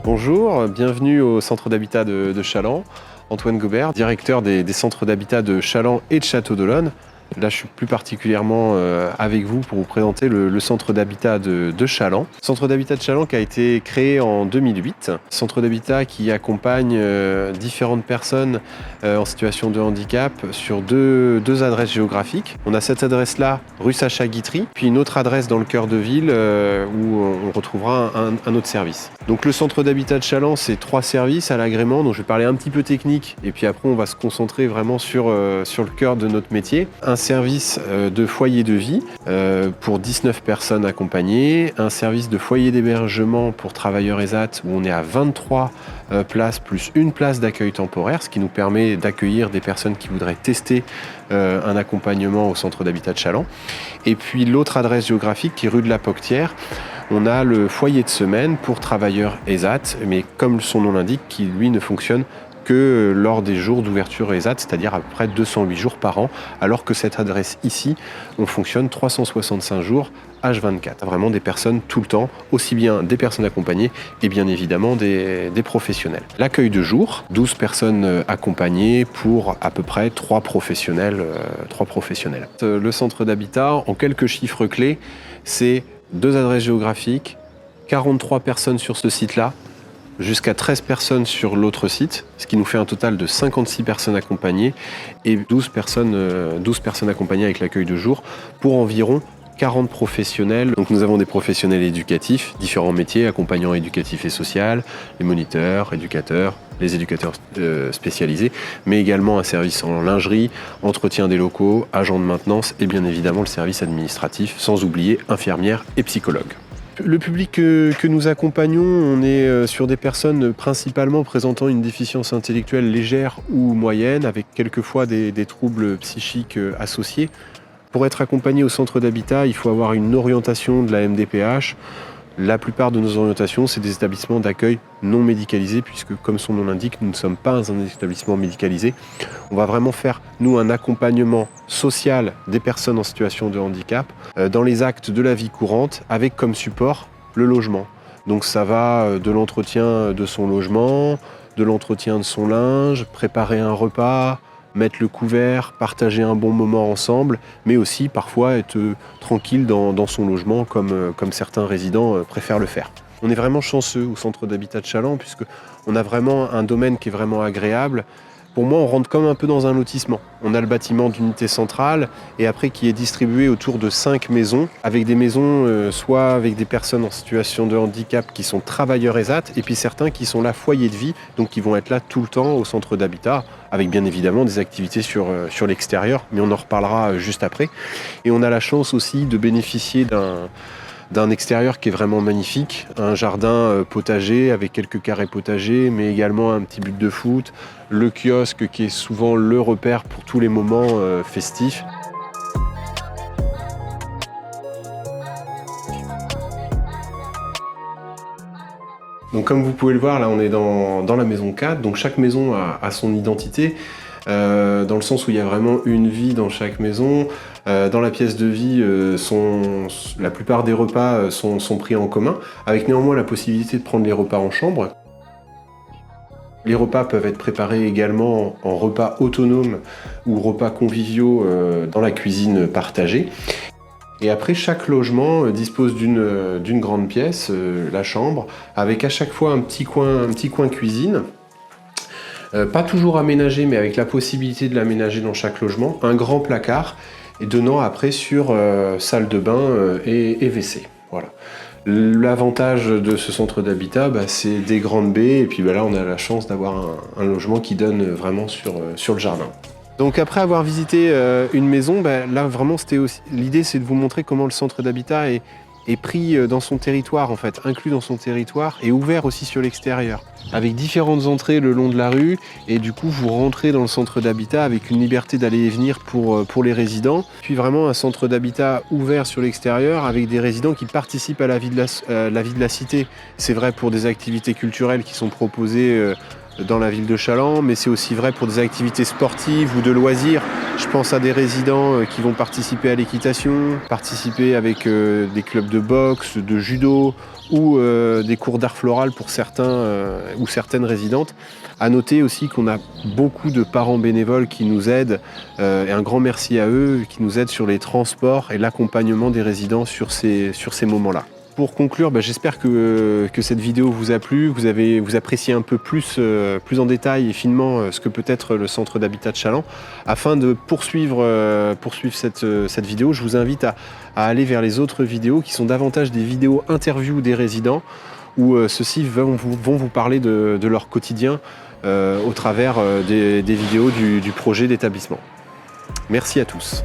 Bonjour, bienvenue au centre d'habitat de Chaland. Antoine Gobert, directeur des centres d'habitat de Chaland et de Château-d'Olonne. Là, je suis plus particulièrement avec vous pour vous présenter le centre d'habitat de Chaland. Centre d'habitat de Chaland qui a été créé en 2008. Centre d'habitat qui accompagne différentes personnes en situation de handicap sur deux adresses géographiques. On a cette adresse-là, rue Sacha-Guitry, puis une autre adresse dans le cœur de ville où on retrouvera un autre service. Donc le centre d'habitat de Chaland, c'est 3 services à l'agrément, dont je vais parler un petit peu technique, et puis après on va se concentrer vraiment sur le cœur de notre métier. Un service de foyer de vie pour 19 personnes accompagnées, un service de foyer d'hébergement pour travailleurs ESAT où on est à 23 places plus une place d'accueil temporaire, ce qui nous permet d'accueillir des personnes qui voudraient tester un accompagnement au centre d'habitat de Chaland. Et puis l'autre adresse géographique qui est rue de la Poctière, on a le foyer de semaine pour travailleurs ESAT, mais comme son nom l'indique, qui lui ne fonctionne que lors des jours d'ouverture ESAT, c'est-à-dire à peu près 208 jours par an, alors que cette adresse ici, on fonctionne 365 jours H24. Vraiment des personnes tout le temps, aussi bien des personnes accompagnées et bien évidemment des professionnels. L'accueil de jour, 12 personnes accompagnées pour à peu près 3 professionnels. Le centre d'habitat, en quelques chiffres clés, c'est 2 adresses géographiques, 43 personnes sur ce site-là, jusqu'à 13 personnes sur l'autre site, ce qui nous fait un total de 56 personnes accompagnées et 12 personnes accompagnées avec l'accueil de jour pour environ 40 professionnels. Donc nous avons des professionnels éducatifs, différents métiers, accompagnants éducatifs et social, les moniteurs, éducateurs, les éducateurs spécialisés, mais également un service en lingerie, entretien des locaux, agents de maintenance et bien évidemment le service administratif, sans oublier infirmières et psychologues. Le public que nous accompagnons, on est sur des personnes principalement présentant une déficience intellectuelle légère ou moyenne, avec quelquefois des troubles psychiques associés. Pour être accompagné au centre d'habitat, il faut avoir une orientation de la MDPH. La plupart de nos orientations, c'est des établissements d'accueil non médicalisés, puisque comme son nom l'indique, nous ne sommes pas un établissement médicalisé. On va vraiment faire, nous, un accompagnement social des personnes en situation de handicap dans les actes de la vie courante, avec comme support le logement. Donc ça va de l'entretien de son logement, de l'entretien de son linge, préparer un repas, mettre le couvert, partager un bon moment ensemble, mais aussi parfois être tranquille dans son logement comme certains résidents préfèrent le faire. On est vraiment chanceux au centre d'habitat de Chaland puisqu'on a vraiment un domaine qui est vraiment agréable. Pour moi, on rentre comme un peu dans un lotissement. On a le bâtiment d'unité centrale et après qui est distribué autour de 5 maisons, avec des maisons soit avec des personnes en situation de handicap qui sont travailleurs ESAT et puis certains qui sont là foyer de vie, donc qui vont être là tout le temps au centre d'habitat, avec bien évidemment des activités sur l'extérieur, mais on en reparlera juste après. Et on a la chance aussi de bénéficier d'un extérieur qui est vraiment magnifique, un jardin potager avec quelques carrés potagers, mais également un petit but de foot, le kiosque qui est souvent le repère pour tous les moments festifs. Donc comme vous pouvez le voir, là on est dans la maison 4, donc chaque maison a son identité, dans le sens où il y a vraiment une vie dans chaque maison. Dans la pièce de vie, la plupart des repas sont pris en commun, avec néanmoins la possibilité de prendre les repas en chambre. Les repas peuvent être préparés également en repas autonomes ou repas conviviaux dans la cuisine partagée. Et après, chaque logement dispose d'une grande pièce, la chambre, avec à chaque fois un petit coin cuisine. Pas toujours aménagé, mais avec la possibilité de l'aménager dans chaque logement. Un grand placard, et donnant après sur salle de bain et WC. Voilà. L'avantage de ce centre d'habitat, c'est des grandes baies, et puis là on a la chance d'avoir un logement qui donne vraiment sur le jardin. Donc après avoir visité une maison, là vraiment l'idée c'est de vous montrer comment le centre d'habitat est pris dans son territoire en fait, inclus dans son territoire et ouvert aussi sur l'extérieur, avec différentes entrées le long de la rue et du coup vous rentrez dans le centre d'habitat avec une liberté d'aller et venir pour les résidents, puis vraiment un centre d'habitat ouvert sur l'extérieur avec des résidents qui participent à la vie de la cité. C'est vrai pour des activités culturelles qui sont proposées dans la ville de Challans, mais c'est aussi vrai pour des activités sportives ou de loisirs. Je pense à des résidents qui vont participer à l'équitation, participer avec des clubs de boxe, de judo ou des cours d'art floral pour certains ou certaines résidentes. À noter aussi qu'on a beaucoup de parents bénévoles qui nous aident, et un grand merci à eux, qui nous aident sur les transports et l'accompagnement des résidents sur ces moments-là. Pour conclure, j'espère que cette vidéo vous a plu, vous appréciez un peu plus en détail et finement ce que peut être le centre d'habitat de Challans. Afin de poursuivre cette vidéo, je vous invite à aller vers les autres vidéos qui sont davantage des vidéos interviews des résidents, où ceux-ci vont vous parler de leur quotidien au travers des vidéos du projet d'établissement. Merci à tous.